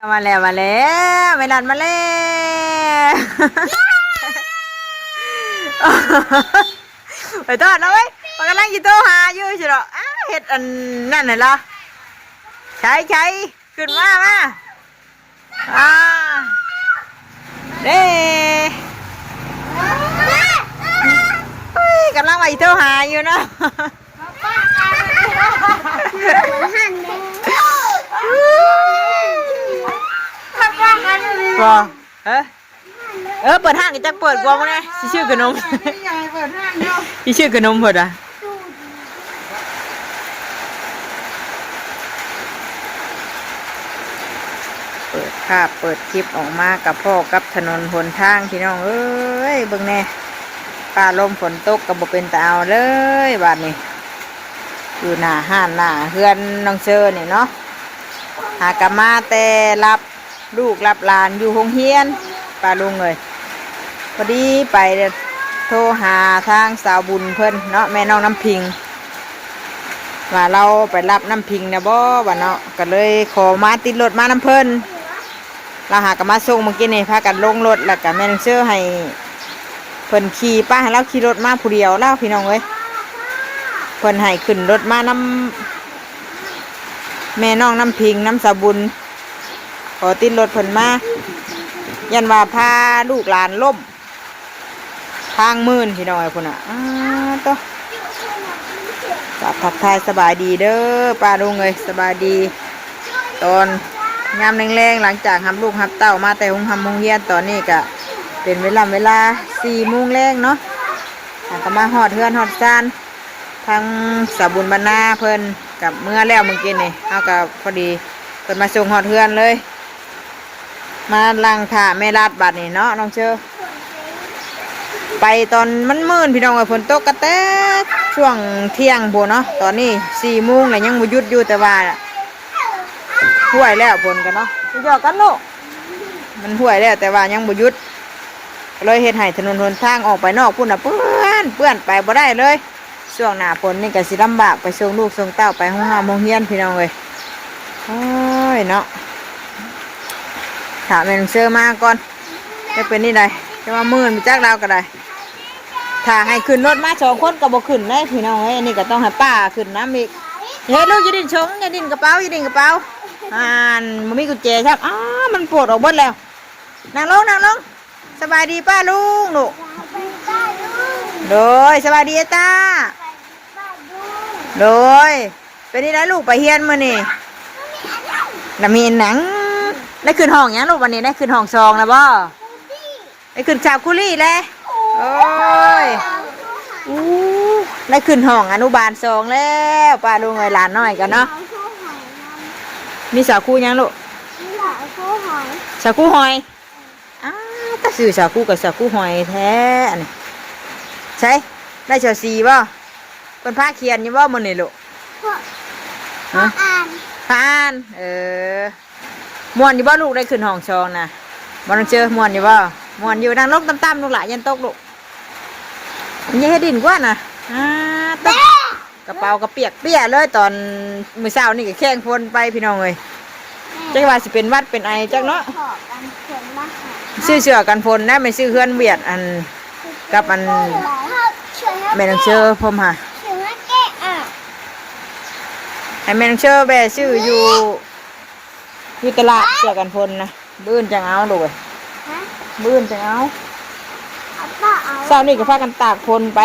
มาแล้วไม่รันมาแล้วไปทอดนะเว้ยมันกำลังกินโตหาอยู่ใช่หรอเห็ดอันนั่นเหรอใช้ขึ้นมาเด้กำลังไปโตหาอยู่เนาะกว่าเปิดห้างกันจักเปิดกว่ามั้งเนี่ยชื่อขนมชื่อขนมเปิดเปิดภาพเปิดคลิปออกมากับพ่อกับถนนหนทางพี่น้องเอ้ยเบิ่งแน่ฟ้าลมฝนตกกับบ่เป็นตาเอาเลยบาดนี้อยู่หน้าห้านหน้าเฮือนน้องเชอเนี่ยเนาะหากะมาแต่รับลูกรับหลานอยู่โรงเรียนป้าลุงเลยพอดีไปโทรหาทางสาวบุญเพิ่นเนาะแม่น้องน้ำพิงว่าเราไปรับน้ำพิงนะบ่บ่เนาะก็เลยขอมาติดรถมาน้ำเพิ่นเราหากะมาส่งเมื่อกี้นี่พากันลงรถแล้วก็แม่น้องเชื่อให้เพิ่นขี่ป้าให้เราขี่รถมาผู้เดียวเล่าพี่น้องเอ้ยเพิ่นให้ขึ้นรถมาน้ำแม่น้องน้ำพิงน้ำสาวบุญขอติดรถเพิ่นมายันว่าพาลูกหลานล่มทางมื่นพี่น้อยพุ่นต่อทักทายสบายดีเด้อป้าลุงเลยสบายดีตอนยามแรงๆหลังจากหับลูกหับเต้ามาแต่หงหำมงเฮียนตอนนี้ก็เป็นเวลา4 โมงแรงเนาะก็มาหอดเฮือนหอดซานทางสาบุญบรรณาเพิ่นกับเมื่อแล้วเมื่อกี้นี่เอากับพอดีเพิ่นมาส่งหอดเฮือนเลยมาลังถ่าแม่ลาดบัดนี่เนาะน้องเชอไปตอนมันมืดพี่น้องฝนตกกระแตกช่วงเที่ยงโบเนาะตอนนี้4 โมงเลยยังบ่หยุดอยู่แต่ว่าห่วยแล้วฝนกันเนาะหยอกกันลูกมันห่วยแล้วแต่ว่ายังบ่หยุดเลยเฮ็ดให้ถนนหนทางออกไปนอกพุ่นน่ะเปื้อนไปบ่ได้เลยช่วงหน้าฝนนี่ก็สิลำบากไปส่งลูกส่งเต้าไปห้องน้ำโรงเรียนพี่น้องเลยโอ้ยเนาะถามแม่เชื่อมาก่อนจะเป็นนี่ใดจะมามื่นมีจักเราก็ได้ถ้าให้ขึ้นรถมา2 คนก็บ่ขึ้นได้พี่น้องเอ้ยนี่ก็ต้องให้ป้าขึ้นน้ำอีกเฮ้ยลูกอย่าดิ้นชงอย่าดิ้นกระเป๋ามันมีกุญแจครับมันปวดออกหมดแล้วนั่งลงสบายดีป้าลุงลูกโดยสบายดีตาโดยเป็นนี่ได้ลูกไปเฮียนมื้อนี่น่ะมีหนังได้ขึ้นห้องยังลูกวันนี้ได้ขึ้นห้อง2แล้วบ่ได้ขึ้นชาวคุรี่เลยโอ้ยได้ขึ้นห้องอนุบาล2แล้วป้าลุงเอ้ยหลานน้อยกันเนาะมีสาวคู่ยังลูกสาวคู่หอยถ้าซื้อสาวคู่กับสาวคู่หอยแท้ใช่ได้เฉลีบ่เป็นผ้าเขียนยังบ่มื้อนี่ลูกอ่านม่วนอยู่บ่ลูกได้ขึ้นห้อง2นะบ่ต้องเจอม่วนอยู่บ่ม่วนอยู่นั่งลงต่ำๆลูกหล่ะยันตกลูกอย่าให้ดินกว่าน่ะตกกระเป๋าก็เปียกเลยตอนมื้อเช้านี่ก็แข้งฝนไปพี่น้องเอ้ยจักว่าสิเป็นวัดเป็นไอจักเนาะซื้อเสื้อกันฝนนะไม่ซื้อเฮือนเวียดอันกับอันแม่ต้องเชื่อผมค่ะไอ้แม่ต้องเชื่อแบซื้ออยู่ตลาดเสื้อกันฝนนะบื้นจังเอาดูเลยบื้นจังเอาเช้านี่ก็พากันตากฝนไป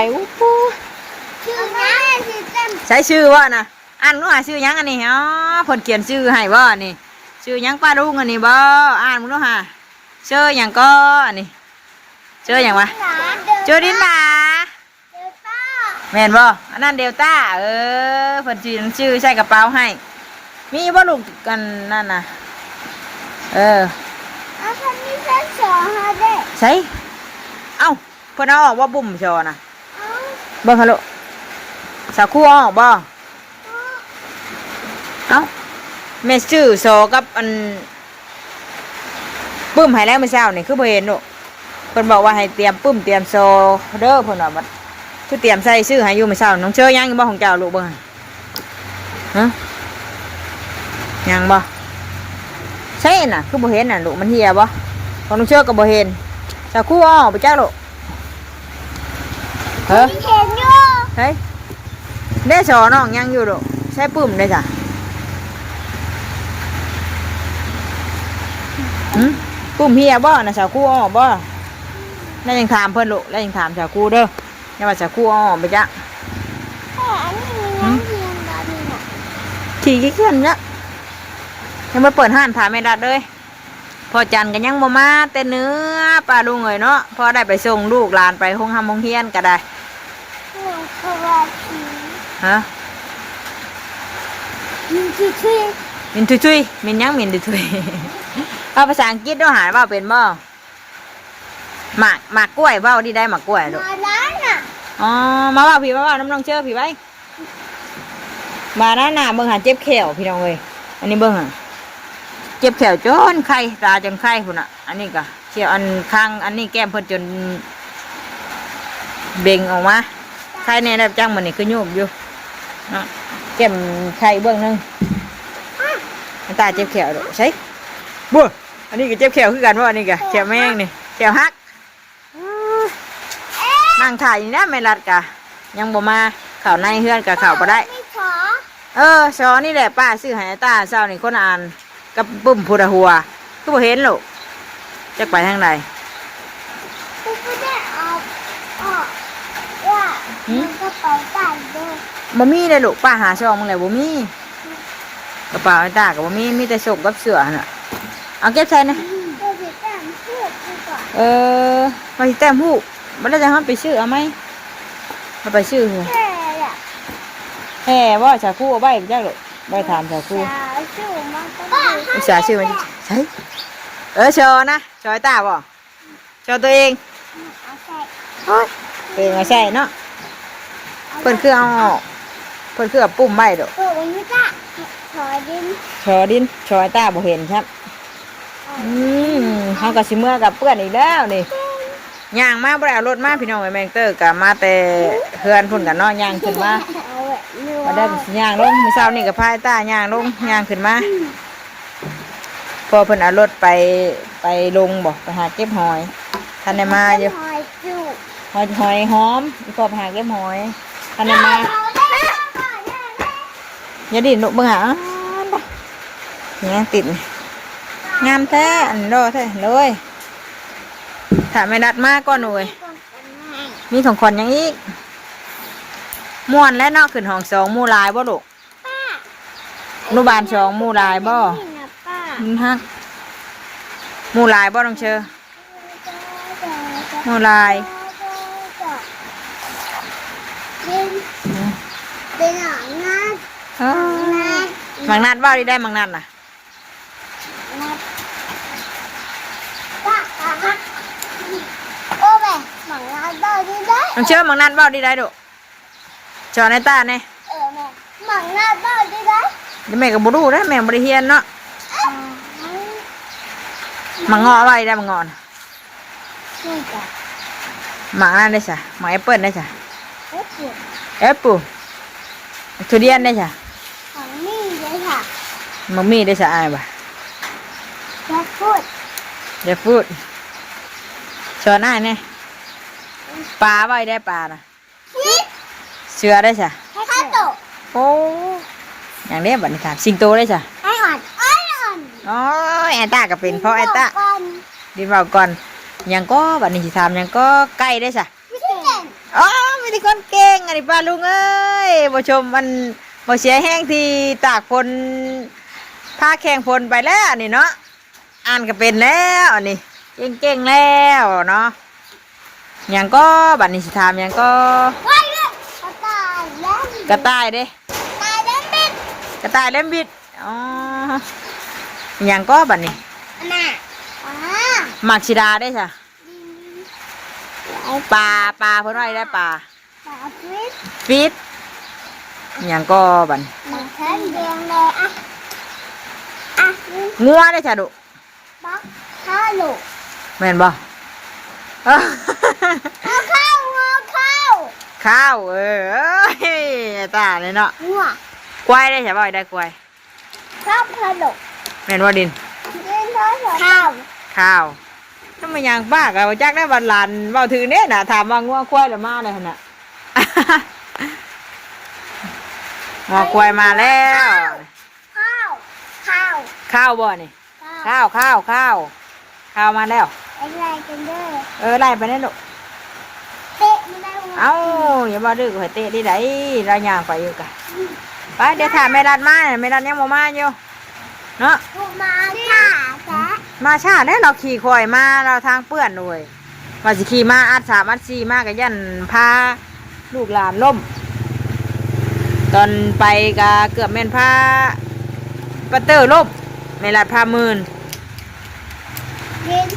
ใช้ชื่อว่านะอ่านรู้หาชื่อยังอันนี้ผลเขียนชื่อให้บ่นี่ชื่อยังป้าลุงอันนี้บ่อ่านมึงรู้หาเชื่อยังก็อันนี้เชื่อยังวะเชื่อดินดาแม่นบ่อันนั้นเดลต้าผลชื่อใส่กระเป๋าให้มีบ่ลูกกันนั่นน่ะใช่เอ้าเพิ่นเอาออกว่าบุ่มชอนะเบิ่งฮัลโหลสาวคู่ออกบ่เอ้าแม่ชื่อโซกับอันปื้มให้แล้วเมื่อเช้านี่คือบ่เห็นลูกเพิ่นบอกว่าให้เตรียมปื้มเตรียมโซเด้อเพิ่นว่าบัดคือเตรียมใส่ชื่อให้อยู่เมื่อเช้าน้องเชยยังบ่ของเจ้าลูกเบิ่งฮะยังบ่ ใช่น่ะคือบ่เห็นน่ะลูกมันเหี่ยบ่ของน้องเชื่อก็บ่เห็นสาคูอ้อไปจักลูกเฮ้ย เห็นอยู่ เฮ้ยได้สอน้องยังอยู่ลูกใช้ปื้มได้จ้ะปุ้มเฮียบ่น่ะสาวคู่อ้อบ่แล้วยังถามเพิ่นลูกแล้วยังถามสาวคู่เด้ออย่าว่าสาวคู่อ้อไปจ้ะ แต่อันนี้มีน้ำเพียงแบบนี้น่ะ ขี่กี่ขึ้นเนี่ยยังมาเปิดห้านถามแม่ดัดเลยพอจันกันยังบ่มาแต่เนื้อปลาลุงเอ๋ยเนาะพอได้ไปส่งลูกหลานไปห้องทำห้องเฮียนก็ได้ หนูกระผี ฮะ มีที่ที่ มินทุยๆมินยังมินทุยๆเอาภาษาอังกฤษด้วยหาว่าเป็นบ่หมากกล้วยเว้าดีได้หมากกล้วยลูก มาล้านน่ะ อ๋อมาว่าพี่มาว่าน้ำน้องเชื่อพี่ไว้มาหน้าเบิ่งหาเจ็บแขวพี่น้องเอ้ยอันนี้เบิ่งหาเจ็บแขวจนไข้ตาจนไข้พุ่นอ่ะอันนี้ก็เขียวอันข้างอันนี้แก้มเพิ่นจนเบ่งออกมาไข้เนี่ยได้จังมันนี่คือโยกอยู่เนาะแก้มไข้เบื้องหนึงตาเจ็บแขวด้วยใช่บัวอันนี้ก็เจ็บแขวคือกันว่าอันนี้ก็แขวแมงนี่แขวฮักนั่งถ่ายนี่นะไม่รัดกะยังบ่มาข่าวในเฮือนกับข่าวบ่ได้ ไม่ขอ ซอนี่แหละป้าซื้อให้ตาเช้านี่คนอ่านกับปุ้มพุทธหัวก็บ่เห็นลูกจะไปทางใด กูไม่ได้เอาออกว่ามันกระเป๋าใส่ด้วย บ่มีเลยลูกป้าหาช่องมึงเลยบ่มีกระเป๋าไอ้ตาก็บ่มีแต่ศกกับเสื้อน่ะเอาเก็บใส่นะ ก็จะแต่งเพื่อดีกว่า ไปแต้มหูบ่ได้จะห้ามไปซื้อเอาไหมเอาไปซื้อเหรอ แค่ละ แห่ว่าชาคูเอาใบไปจักลูกใบถามชาคู สาวชูมันก็ดี อุตส่าห์ซื้อมาใช่ชอนะชอไอ้ตาบ่ชอตัวเอง เอาใส่ โอ้ยตัวเองมาใช่เนาะเพิ่นคือเอาออกเพิ่นคือเอาปุ่มใบดอก ตัวนี้จ้ะถอยดิน ชอดินชอไอ้ตาบ่เห็นครับเฮาก็สิเมื่อกับเพื่อนอีกแล้วนี่ย่างมาบ่ได้เอารถมาพี่น้องไอ้แมงเตอร์ก็มาแต่เพื่อนพุ่นกันเนาะย่างขึ้นมา เอาไว้นัว มาได้สิย่างลงมื้อเช้านี่ก็พายตาย่างลงย่างขึ้นมาพอเพิ่นเอารถไปลงบ่ไปหาเก็บหอยทันได้มาอยู่ ถอยจู หอยหอมอีกพอไปหาเก็บหอยทันได้มาอย่าดิ้นลูกเบิ่งหาเนี่ยติดงามแท้อันโดแท้เลยถ้าไม่ดัดมากก็หน่วยมีของคนยังอีกม่วนและนอกขึ้นห้องสองหมู่ลายบ่ลูกอนุบาลสองหมู่ลายบ่ นี่นะป้า ฮักหมู่ลายบ่ต้องเชื่อหมู่ลาย เป็นหนังนะ มังนัดว่าได้มังนัดน่ะ ป้าโอ้แม่หนังนะได้ดีได้ ต้องเชื่อมังนัดว่าได้ลูกจอในตาเนี่ย แม่หนังนะได้ดีได้ แม่ก็บ่รู้นะแม่บ่ได้เฮียนเนาะมังเงาะว่าได้มังเงาะน่ะ นี่จ้ะ มังนั่นได้จ้ะมังแอปเปิ้ลได้จ้ะ เอ๊ะเดี๋ยว แอปเปิ้ลทุเรียนได้จ้ะ หนังนี่เลยค่ะ มังมีได้จ้ะอ้ายบ่ แค่พูด เดี๋ยวพูดชอนอ้ายเนี่ยปลาว่าได้ปลาน่ะ ฟิต เสือได้จ้ะ ให้ข้าโต โอ้อย่างนี้บัดนี้ถามสิงโตได้จ้ะ ให้อ่อนอ้อยอ่อน อ๋อแอนตาก็เป็นเพราะแอนตา ก่อน ดินเบาก่อนยังก็บัดนี้สิถามยังก็ใกล้ได้จ้ะ พี่เก่ง อ๋อมีแต่คนเก่งอันนี้ป้าลุงเอ้ยบ่ชมมันบ่เสียแห้งที่ตากฝนพาแข่งฝนไปแล้วนี่เนาะอ่านก็เป็นแล้วอันนี้เก่งๆแล้วเนาะยังก็บัดนี้สิถามยังก็ ไว้เลยกระต่ายแล้ว กระต่ายเด้ ตายแล้วบิด กระต่ายเล่มบิดอ๋อยังก็บัดนี้ น่ะอ่า หมักชิดาได้จ้ะปลาเพิ่นว่าได้ปลา ปลาฟิต ฟิตยังก็บัดนี้ มาแทนเดียงเลยอ่ะอ่ะนี่ งัวได้จ้ะดุ บล็อกข้าลูก แม่นบ่ เอาข้าวเอาข้าว ข้าวเอ้ยตาเลยเนาะ หัว กล้วยได้ใช่ป่ะได้กล้วย ข้าวพะโลก แม่นว่าดิน นี่ ข้าว ข้าวถ้ามันยังป้าก็จักได้บันลานเว้าถือเนี่ยน่ะถามว่างัวควายหรือมาเลยหั่นน่ะ งัวควายมาแล้ว ข้าวข้าว ข้าวบ่นี่ข้าวมาแล้ว อะไรกันเด้อ ไล่ไปได้ลูก เตะไม่ได้ เอ้าอย่ามาดื้อข่อยเตะดิไดเราย่างไปอยู่กะไปเดี๋ยวถามแม่รัดมาแม่รัดยังบ่มาอยู่เนาะ มาค่ะจ๊ะ มาช้าได้เราขี่ควายมาเราทางเปื้อนด้วยว่าสิขี่มาอัด3อัด4มากับยันพาลูกหลานล่มตอนไปก็เกือบแม่นพาปัตเตอร์ล่มแม่รัดพามื่น เย็น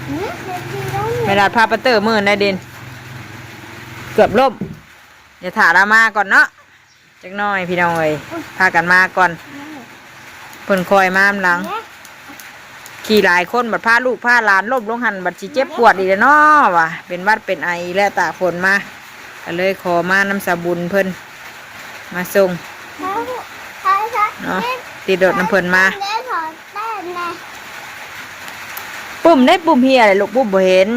เย็นดีแล้ว แม่รัดพาปัตเตอร์มื่นได้เด่นเกือบล่มเดี๋ยวถาเรามาก่อนเนาะจักหน้อยพี่น้องเอ้ยพากันมาก่อนเพิ่นคอยมาหลังขี่หลายคนบัดพาลูกพาหลานล้มลงหันบัดสิเจ็บปวดอีกแล้วเนาะว่ะเป็นหวัดเป็นไอและตากฝนมาก็เลยขอมาน้ำสาบุญเพิ่นมาส่งเนาะติดรถน้ำเพิ่นมาปุ่มได้ปุ่มเฮียอะไรลูกปุ่มบ่เห็น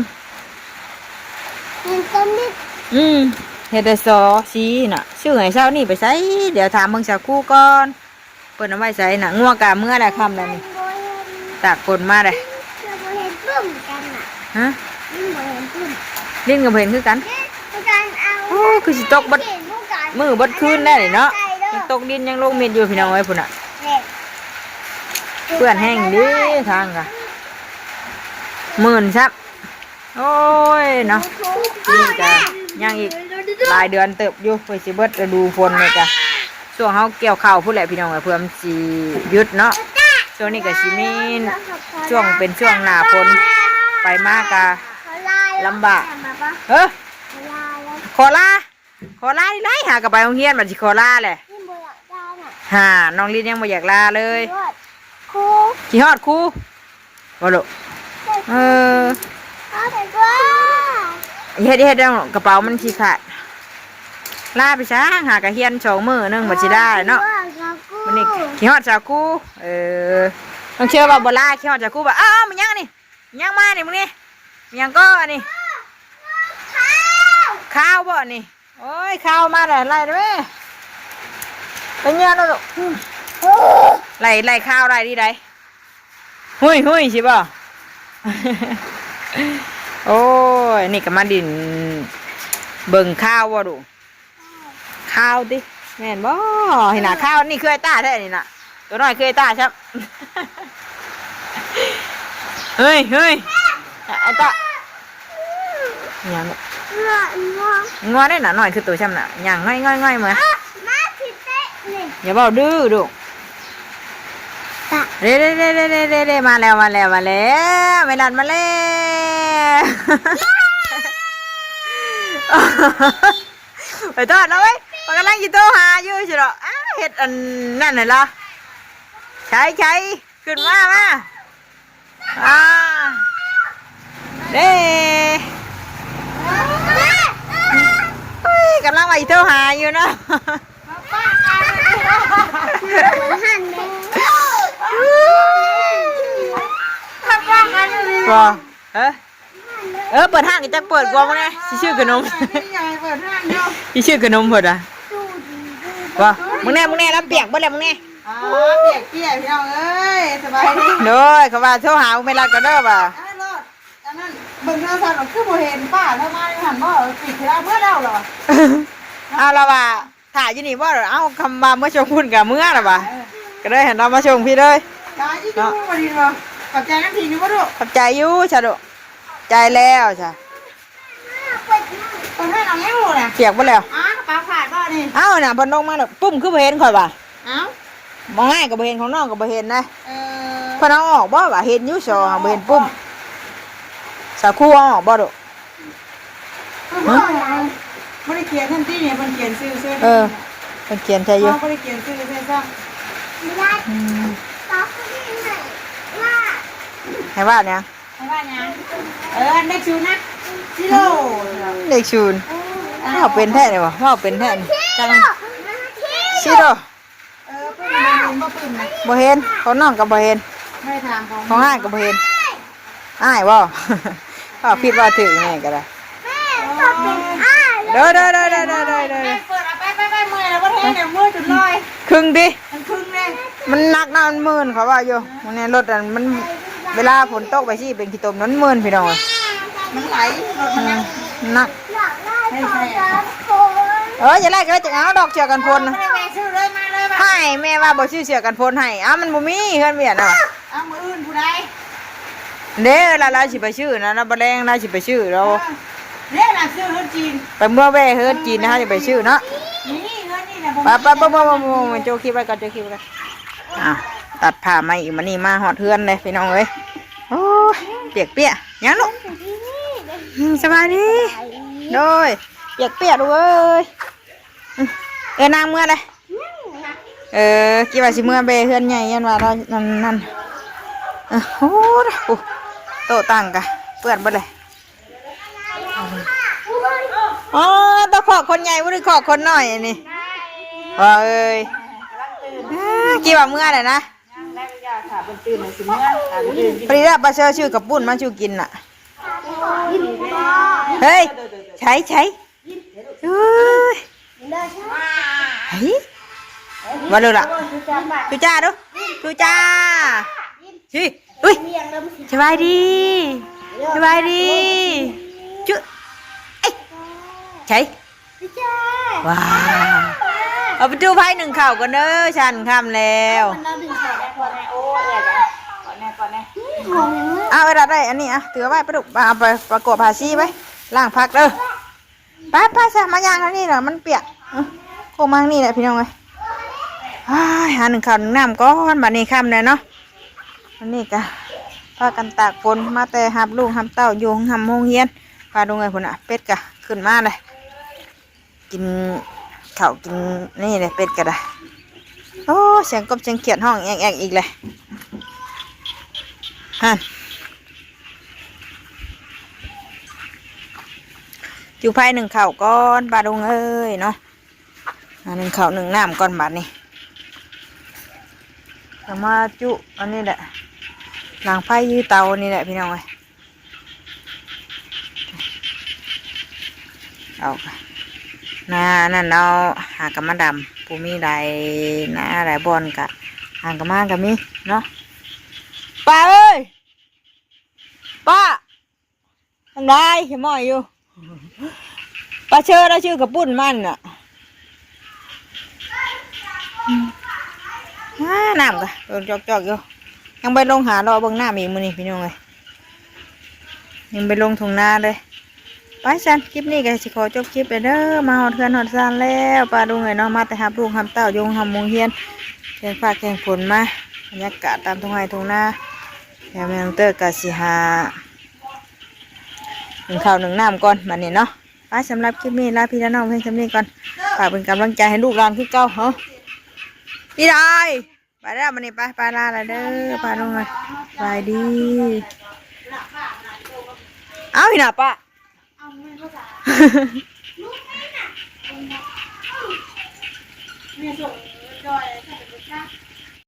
เฮ็ดได้ซอสีน่ะชื่อให้เช้านี่ไปใส่เดี๋ยวถามเบิ่งสาวคู่ก่อนเพิ่นเอาไว้ใส่น่ะงัวกะเมื่อได้ค่ำแล้วนี่ตากฝนมาได้ฮะลิ้นกับเห็นคือกันโอ้คือสิตกบัดมือบัดคืนได้เนาะยังตกดินยังลงเม็ดอยู่พี่น้องไว้พุ่นน่ะเปื้อนแห้งดิทางกะ10,000ซับโอ้ยเนาะนี่กะยังอีกหลายเดือนเติบอยู่ไปสิเบิดฤดูฝนเลยจ้ะช่วงเฮาเกี่ยวข้าวพุ่นแหละพี่น้องเพื่อมันสิหยุดเนาะช่วงนี้ก็สิมีช่วงเป็นช่วงหน้าฝนไปมากะลำบากขอลาที่ไรหากลับไปโรงเรียนบัดสิขอลาแหละน้องลินยังบ่อยากลาเลยขี่ฮอดครูบ่ลูกเฮ็ดเรื่องกระเป๋ามันขี้ขาดลาไปซะหากะเฮียน2 มื้อนึงบัดสิได้เนาะวันนี้ขี้ฮอดสาวกูต้องเชื่อว่าบ่ลาขี้ฮอดสาวกูบ่อ้าวมันยังนี่ยังมานี่มึงนี่ยังก็นี่ข้าวบ่นี่โอ้ยข้าวมาได้ไล่เด้อเป็นยังเนาะลูกไล่ข้าวไล่ดีใดหุ้ยสิบ่ โอ้ยนี่ก็มาดินเบิ่งข้าวบ่ดูข้าวดิแม่นบ่เห็นน่ะข้าวนี่คือไอ้ตาแท้นี่น่ะตัวน้อยคือไอ้ตาครับ เฮ้ยไอ้ตาอย่างงอได้น่ะน้อยคือตัวช้ำน่ะอย่างง่อยเหมือนอย่าเบาดื้อดูเร่มาแล้วไม่ดันมาแล้วไปทอดแล้วเว้ยมันกำลังยิโตหาอยู่ใช่หรอเห็ดอันนั่นเหรอใช้ขึ้นมาเด้กำลังไปยิโตหาอยู่เนาะก็เปิดห้างกันจักเปิดกว่ามั้งเนี่ยชื่อขนมชื่อขนมเปิดอ่ะว่ามึงแน่แล้วเปียกบ่แล้วมึงแน่เปียกพี่น้องเอ้ยสบายดีโดยเขาว่าโทรหาเวลาก็เด้อป่ะอันนั้นเบิ่งโทรศัพท์คือบ่เห็นป้าเท่ามาหันบ่ปิดเวลาเมื่อแล้วเหรอเอาละว่าถ่ายอยู่นี่ว่าเอาคำว่าเมื่อชงคุณกับเมื่อละป่ะก็ได้เห็นเรามาชงพี่เลยตายยี่จูมาดีบ่ขับใจน้ำผีอยู่บ่ลูกขับใจอยู่จ้ะลูกใจแล้วจ้ะตอนนั้นเราไม่รู้น่ะเปียกบ่แล้วกระเป๋าขาดบ่นี่เอ้าน่ะพนลงมาแล้วปุ้มคือบ่เห็นข่อยป่ะเอ้าม องง่ายก็บ่เห็นของน้องก็บ่เห็นนะพนเอาออกบ่ว่าเห็นอยู่ซอบ่เห็นปุ้มสาคูเอาออกบ่ลูกบ่ได้เขียนทันทีเนี่ยเพิ่นเขียนชื่อเพิ่นเขียนใช่อยู่บ่ได้เขียนชื่อใช่ซ้ำให้ว่าเนี่ยให้ว่าหยังเลข0นะ0เลข0ว่าเป็นแท้นี่บ่ว่าเป็นแท้นี่จังชิโร่เพิ่นบ่เห็นบ่ปึ้มนะบ่เห็นเขาน้องก็บ่เห็น ไม่ถามของ ของอ้ายก็บ่เห็นอ้ายบ่ พ่อผิดว่าถึงแม่ก็ได้ แม่ก็เป็นอ้าย เด้อ แม่เปิดเอาไปเมื่อยแล้วประเทศเนี่ยเมื่อยจุดลอย ครึ่งดิ มันครึ่งเลย มันหนักนะมันหมื่นเขาว่าอยู่วันนี้รถอันมันเวลาฝนตกไปสิเป็นขี้ตมนั้นหมื่นพี่น้อง มันไหลรถมันนั่ง หนัก อยากได้ของกันคน อย่าไล่ก็จะเอาดอกเชือกกันพล ไม่ได้แม่ซื้อเลยมาเลยมา ให้แม่ว่าบ่ชื่อเชือกกันพลให้มันบ่มีเฮือนเวียนเนาะ เอามืออื่นผู้ใด เด้อเราสิไปชื่อนะเราบ่แรงเราสิไปชื่อเรา เนี่ยน่ะซื้อเฮือนจีน ไปเมื่อแว่เฮือนจีนนะฮะจะไปชื่อเนาะ นี่เฮือนนี่นะผม ไปโจคลิปไว้ก่อนโจคลิปไว้ก่อนตัดผ้ามาอีกมานี่มาหอดเฮือนเลยพี่น้องเอ้ยโอ้ยเปียกเปียยังลูกสบายดีโดยเปียกเปียดูเอ้ยนางเมื่อเลยกี่ว่าสิเมื่อเบเฮือนใหญ่ยันว่าเรานั่นโอ้โหโตตั้งกะเปื้อนไปเลยอ๋อต้องขอคนใหญ่บ่ได้ขอคนน้อยนี่ว่าเอ้ยกี่ว่าเมื่อเลยนะ แรกยาขาเป็นตื่นเลยสิเมื่อขาเป็นตื่น ปรีดาปลาเชอชื่อกับปุ้นมาชูกินน่ะเฮ้ยใช้เฮ้ยมาดูละจูจ้าดูจูจ้าชิอุ้ยสบายดีสบายดีจุใช่ว้าวเอาไปดูไพ่หนึ่งเข่ากันเด้อฉันคำแล้ว เราดึงขอแน่ขอแน่โอ้ยก่อนแน่ก่อนแน่ เอาเวลาได้อันนี้ถือไว้ไปดูเอาไปประกอบภาษีไว้ล่างพักเด้อป้าซะมายางอันนี้เหรอมันเปียกโค้งมังนี่แหละพี่น้องเลยหาหนึ่งข่าวหนึ่งน้ำก้อนบัดนี้ค่ำเลยเนาะอันนี้กะพากันตากฝนมาแต่หับลูกหับเต้าอยู่หับโมงเฮียนปลาดูไงคุณอ่ะเป็ดกะขึ้นมาเลยกินข้าวกินนี่เลยเป็ดกะได้โอ้เสียงกบเสียงเขียดห้องแอกอีกเลยฮันจูไผ่หนึ่งข่าวก้อนปลาดูเอ้ยเนาะหนึ่งข่าวหนึ่งน้ำก้อนบาทนี่แต่มาจุอันนี้แหละหลังไผ่ยื้อเตานี่แหละพี่น้องเอ้ยเอานานั่นเอาหากระมาดำปูมีได้นาได้บอลกะหางกระมากะมีเนาะป้าเอ้ยป้าทางใดเห็นหมอยอยู่ป้าเชื่อแล้วชื่อกระปุ่นมันอ่ะน้ำกะโดนจอกอยู่ยังไปลงหารอเบิ่งน้ำอีกมื้อนี้พี่น้องเอ้ยยังไปลงทุ่งนาเลยไปซันคลิปนี้ก็สิขอจบคลิปไปเด้อมาหอดเทือนหอดซานแล้วป้าดูไงเนาะมาแต่หับลูกหับเต้ายงหับมงเฮียนแข่งฟ้าแข่งฝนมาบรรยากาศตามทุ่งไร่ทุ่งนาแถวแมงเตอร์กะสิหาหนึ่งข้าวหนึ่งน้ำก่อนบัดนี้เนาะไปสำหรับคลิปนี้ลาพี่และน้องเพียงเท่านี้ก่อนฝากเป็นกำลังใจให้ลูกหลานคือเก่าเหรอพี่ได้ไปแล้วบัดนี้ไปลาแล้วเด้อป้าดูไงบายดีเอาพี่หน่าป้าเนี่ยส่งจอยใส่ไปจ้า